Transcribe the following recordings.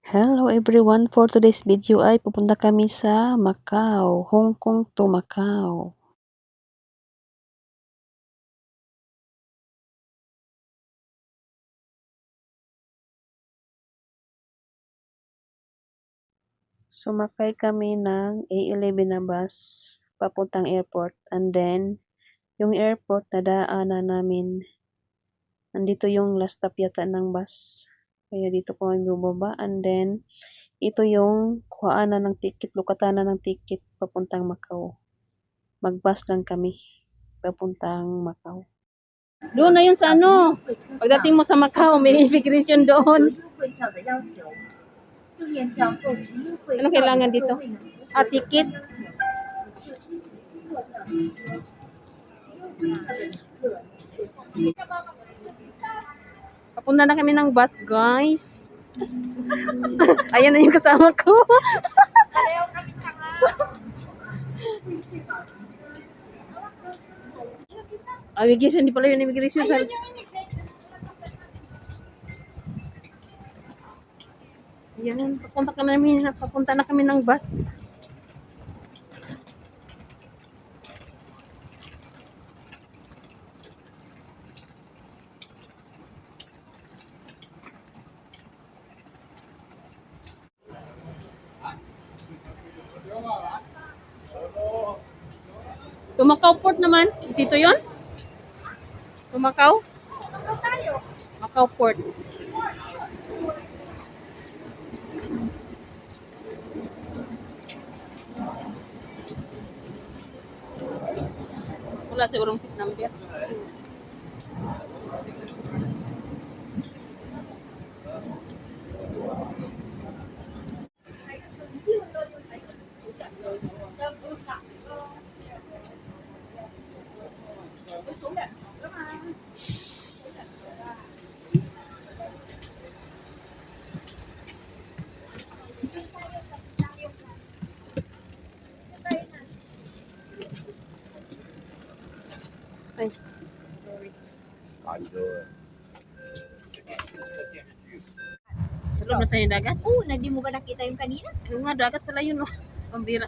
Hello everyone, for today's video ay pupunta kami sa Macau, Hong Kong to Macau. Sumakay kami ng A11 na bus papuntang airport, and then yung airport nadaanan namin, nandito yung last stop yata ng bus, kaya dito kami bumaba, and then ito yung kuhaanan ng ticket, lukatanan ng ticket papuntang Macau. Mag-bus lang kami papuntang Macau. Doon na yun sa ano. Pagdating mo sa Macau, may immigration doon. Ano kailangan dito? Ticket? Papunta na kami ng bus, guys. Ayan na yung kasama ko. Immigration, hindi pala yun immigration. Yan, papunta na kami ng bus. Macau Port naman. Dito yon? Macau? Macau Port. Wala sigurong seat number. Ay. Tulog na tayo yung dagat? Oo, hindi mo ba nakita yung kanina? Yung nga, dagat pala yun, oh. Pambira.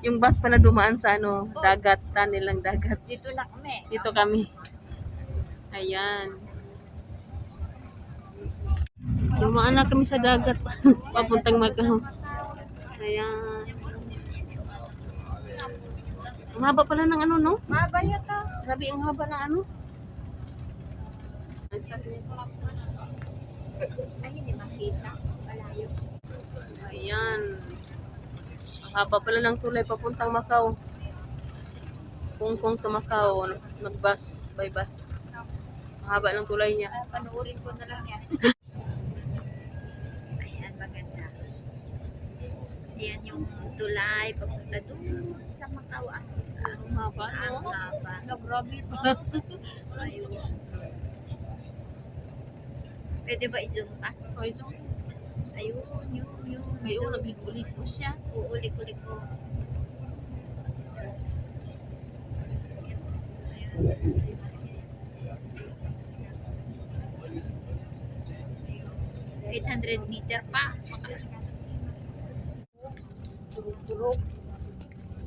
Yung bus pala dumaan sa ano, dagat, tunnel lang dagat. Dito na kami. Dito kami. Ayan. Dumaan na kami sa dagat. Papuntang Macau. Ayan. Ang haba pala ng ano, no? Mahaba yata. Grabe, ang haba ng ano. Ay, hindi makita. Malayo. Ayan. Ang haba pala ng tulay papuntang Macau. Hong Kong to Macau. Nag-bus, by bus. Ang haba ng tulay niya. Panuorin ko na lang yan. Ayan, maganda. Ayan yung tulay, papunta doon sa Macau. Ang haba, no? Ang haba. Grabe ito. Ayun. Pwede ba i-zoom ka? Ay, so, Ayun, yun. may nabigulit mo siya. Uulik-ulik ko. Ayun. 800 meter pa.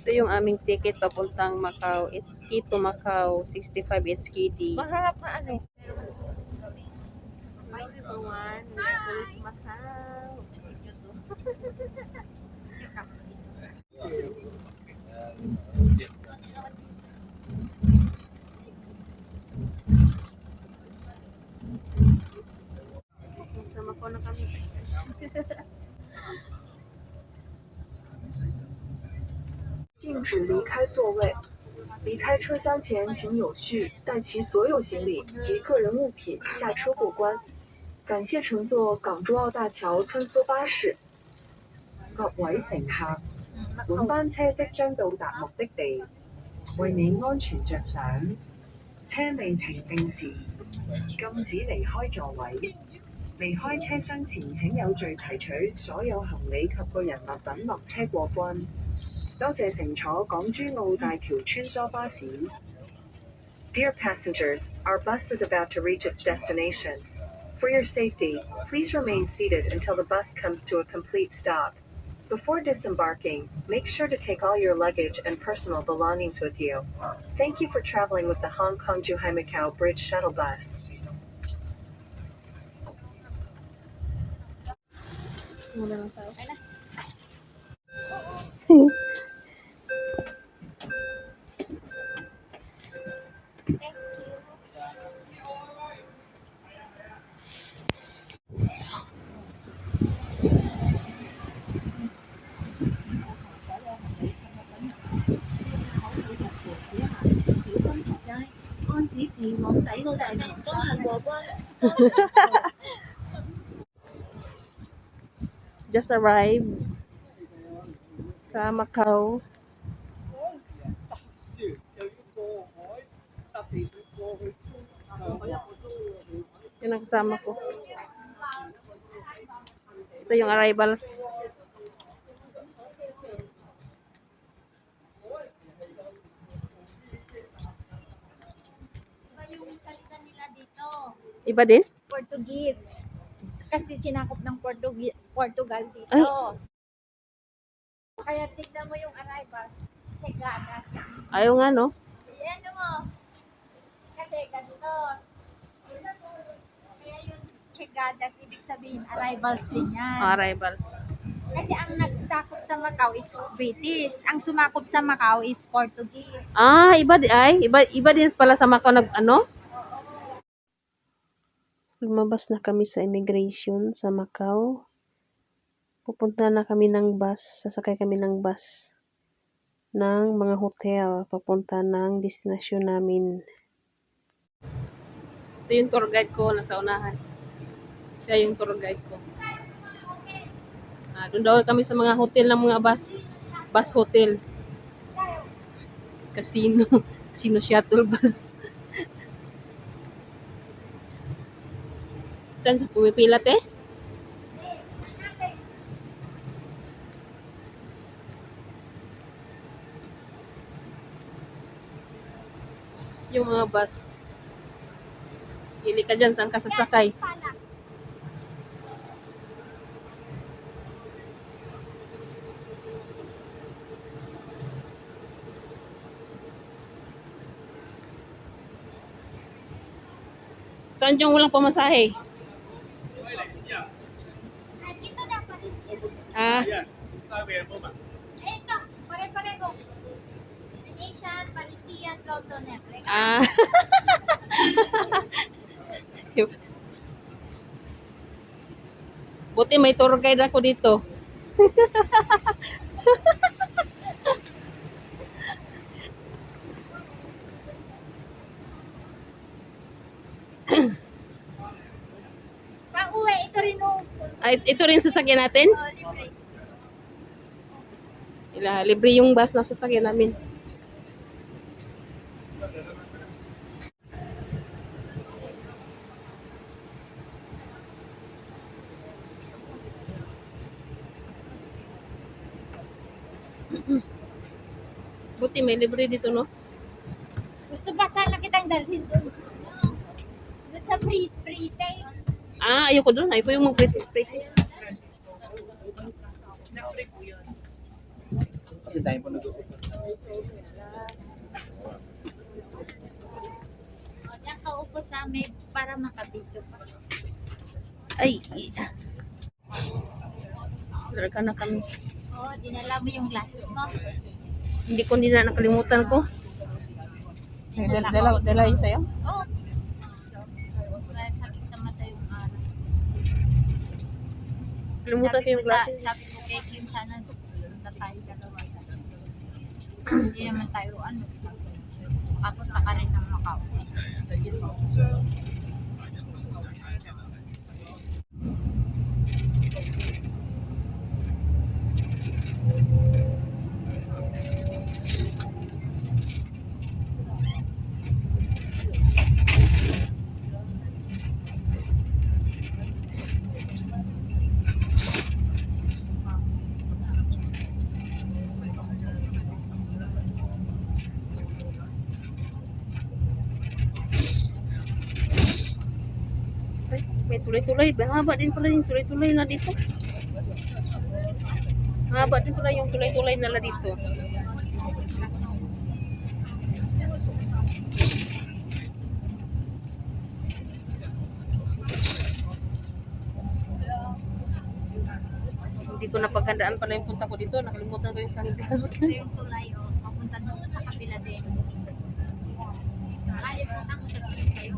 Ito yung aming ticket papuntang Macau. It's key to Macau, 65 HKD. Maharap na ano? Hi everyone, we are going to Macau. Sa Macau na kami. 禁止离开座位。离开车厢前，请有序带齐所有行李及个人物品下车过关。感謝乘坐港珠澳大橋穿梭巴士。各位乘客，本班車即將到達目的地，為你安全着想，車未停定時，禁止離開座位。離開車廂前請有序提取所有行李及個人物品落車過關。多謝乘坐港珠澳大橋穿梭巴士。Dear passengers, our bus is about to reach its destination. For your safety, please remain seated until the bus comes to a complete stop. Before disembarking, make sure to take all your luggage and personal belongings with you. Thank you for traveling with the Hong Kong Zhuhai Macau Bridge Shuttle Bus. Wala nang tao. Ay na. Thank you. Just arrived sa Macau. Yan ang kasama ko. Ito yung arrivals. Iba yung salitan nila dito. Iba din? Portuguese. Kasi sinakop ng Portugal dito. Ay. Kaya tignan mo yung arrivals. Chegadas. Ayaw nga, no? Ayan mo. Kasi ganito. Kaya yung chegadas, ibig sabihin arrivals din yan. Arrivals. Kasi ang nagsakop sa Macau is British. Ang sumakop sa Macau is Portuguese. Ah, iba din pala sa Macau ano? Lumabas na kami sa immigration sa Macau. Pupunta na kami ng bus, sasakay kami ng bus ng mga hotel papunta ng destinasyon namin. Ito yung tour guide ko nasa unahan. Siya yung tour guide ko. Doon daw kami sa mga hotel ng mga bus hotel. Casino shuttle bus. Saan sa pumipilat eh? Yung mga bus. Pili ka dyan, saan ka sasakay? Saan yung walang pamasahe? Dito na, Paris. Ah, Ito, pare-pareho. Asian, Palestinian, Lotonet. ah. Buti may tour guide ako dito. Pang uwi, ito rin o. Ay, ito rin sasakyan natin? Libre. Libre yung bus na sasakyan namin. Buti may libre dito, no? Gusto ba sana kitang dalhin doon? Doon sa pre-taste. Ah, ayoko doon. Ayoko yung mag-British. Kasi tayo po nag-uupos. O, diyan ka upo sa may para makabidyo pa. Ay. Larga na kami. Oo, dinala mo yung glasses mo. Hindi ko na nakalimutan ko. Dala yung sa'yo? Oo. Dahil sakit sa mata yung araw. Kalimutan ko yung glasses. Sabi ko kay Kim, sana na tayo dalawa. Hindi naman tayo Kapunta ka rin ng Macau. Tuloy-tuloy. Mahaba din pala yung tuloy-tuloy na dito. Mahaba din pala yung tuloy-tuloy nila dito. Hindi ko napaghandaan pala yung punta ko dito. Nakalimutan ko yung sunglass. Ito yung tulay, oh. Papunta doon sa kabila din. Nakalimutan ko sabihin sa'yo.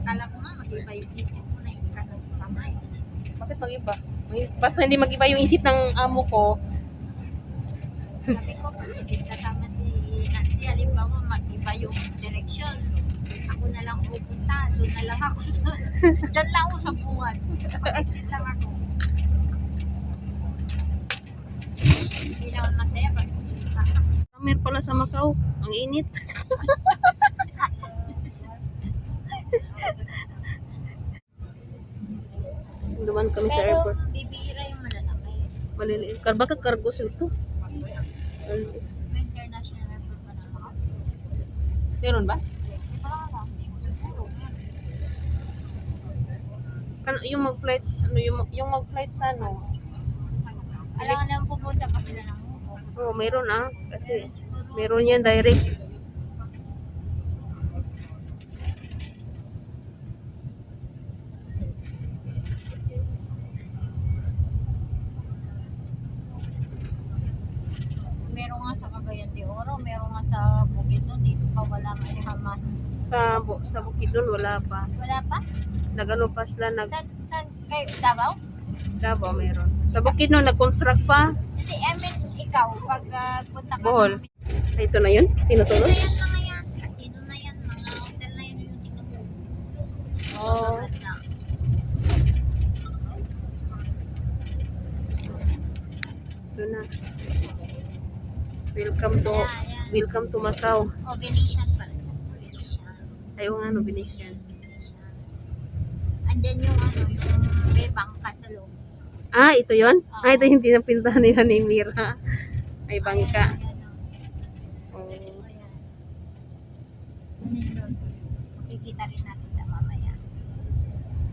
Akala ko nga mag-iba yung isip mo na hindi ka nasasama eh. Bakit mag-iba? Basta hindi mag-iba yung isip ng amo ko. Sabi ko, hindi sasama si Nancy. Halimbawa, mag-iba yung direction. Ako na lang pupunta. Doon na lang ako sa... Diyan lang ako sa buwan. Mag-exit lang ako. Hindi naman masaya pag pupunta. Summer pala sa Macau. Ang init. Duman kami sa Pero airport. bibira yung malalaki. Maliliit. Baka cargo ito. May international airport pa na ako. Meron ba? Ito lang lang. Yung mag-flight, yung mag-flight sa ano? Alam nga lang pupunta pa sila ng Hong Kong. Oo, meron kasi meron yan direct. Meron nga sa Cagayan de Oro, meron nga sa Bukidnon, dito pa wala maihaman. Sa Bukidnon wala pa. Wala pa? Nagano pa sila Saan kayo? Davao? Davao meron. Sa Bukidnon nag-construct pa. Hindi, I mean, ikaw, pag punta ka Bohol. namin. Ay, ito na yun? Sino to? Ano na yan, mga yan? Casino na yan, mga hotel na yan yung tingnan mo. Oh, Maganda. ito na. Welcome to Macau. Oh, Venetian pala. Venetian. Ayaw nga no, Venetian. Venetian. Andyan yung ano, yung may bangka sa loob. Ah, ito yon? Ah, ito yung tinapintahan nila ni Mira. Ay, bangka. Ayan, Oh. ayan. Ano yun doon? Makikita rin natin na mamaya.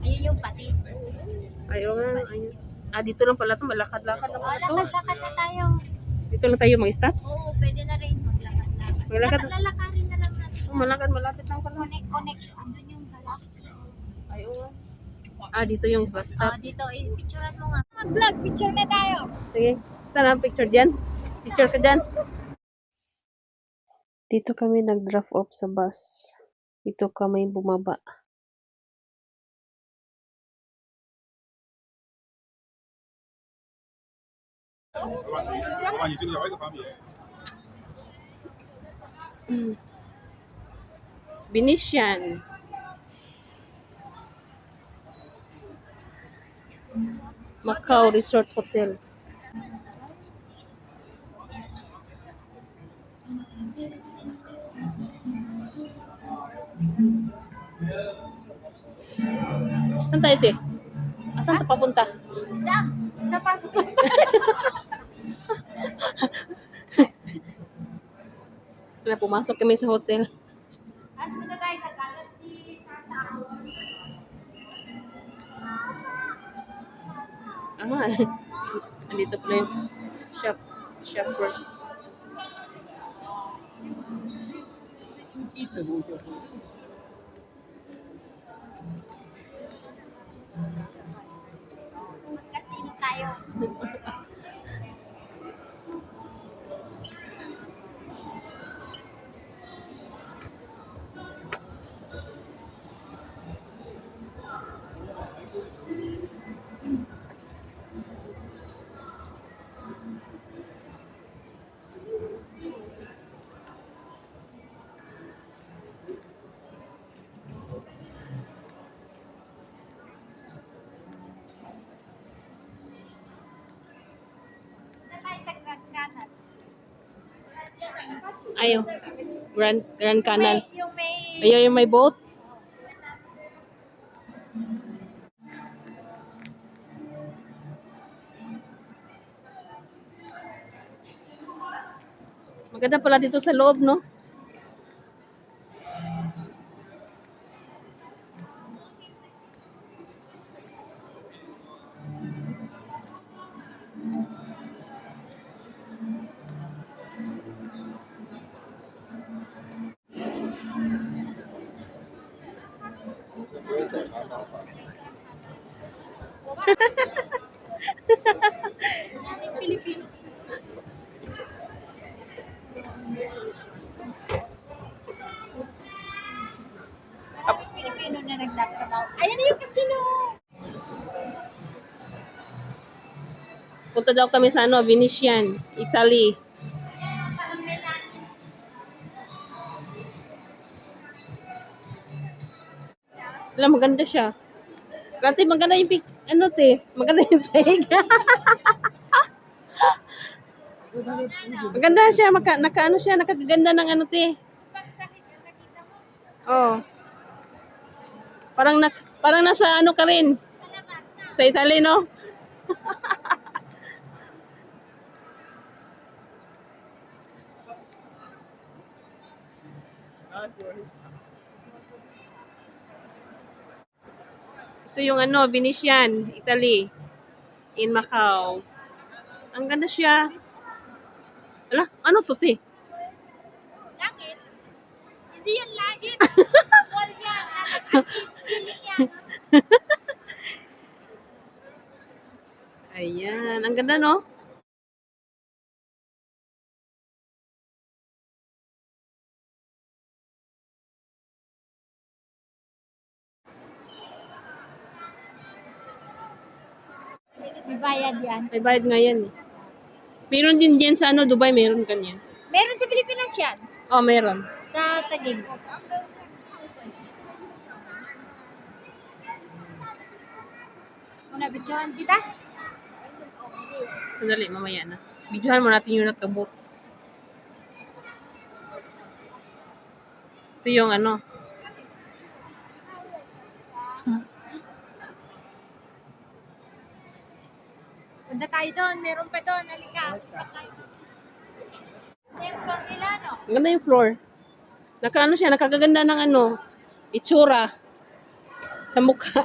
Ayun yung patis. Ayaw nga. Ayun. Ah, dito lang pala ito. Malakad-lakad Oh, naman ito. lakad-lakad na tayo. Dito lang tayo mag-stop. Oo, pwede na rin maglakad-lakad. Maglakad. Lalakarin na lang natin. Oh, malapit lang pala. Connection. Andun yung galaxy. Ayaw nga. Ah, dito yung bus stop. Dito, picturean mo nga. Mag-vlog, picture na tayo. Sige. Saan ang picture dyan? Picture ka dyan. Dito kami nag-drop off sa bus. Dito kami bumaba. Venetian. Macau Resort Hotel. Saan tayo, te? Saan tayo papunta? Diyan, sa pasok lang. Na pumasok kami sa hotel. As mo na tayo sa Galaxy, sa Tower. Andito pala yung shoppers. Mag-casino tayo. Punta tayo sa Grand Canal. Ayaw. Grand Canal. Yung may... Ayaw yung may boat. Maganda pala dito sa loob, no? Pilipino. Pilipino na nagtatrabaho. Ayan na yung casino! Punta daw kami sa ano, Venetian, Italy. Parang may langit. Alam, maganda siya. Dati maganda yung ano te, maganda yung sahig. Maganda siya, naka ano siya, nakakaganda ng ano te. Pagsahit ang nakita mo Oh. Parang nasa ano ka rin, sa labas na. sa Italy, no? Ito yung ano, Venetian, Italy, in Macau. Ang ganda siya. Ala, ano to te? Langit? Hindi yan langit. Wall yan. Ceiling yan. Ayan, ang ganda no? May bayad yan. May bayad nga yan eh. Meron din dyan sa ano, Dubai, meron kanyan. Meron sa Pilipinas yan. Oh, meron. Sa Taguig. Nabidyohan kita? Sandali, mamaya na. Videohan mo natin yung nakabot. Ito yung ano. Punta tayo doon. Meron pa doon. Halika. Yung floor nila, no? Ang ganda yung floor. Ano siya, nakakaganda ng ano, itsura sa mukha.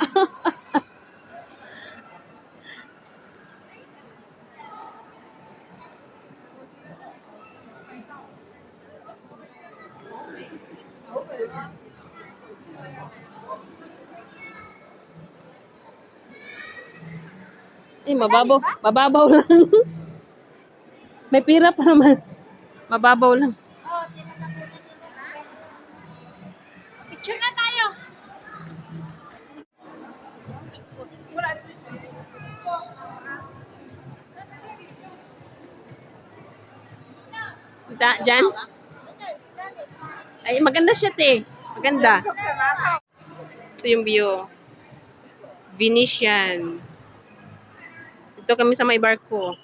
Eh, mababaw. Mababaw lang. May pira pa naman. Mababaw lang. Oh, tinatapunan nila. Picture na tayo. Diyan? Ay, maganda siya, te. Maganda. Ito yung view. Venetian. Ito kami sa may barko.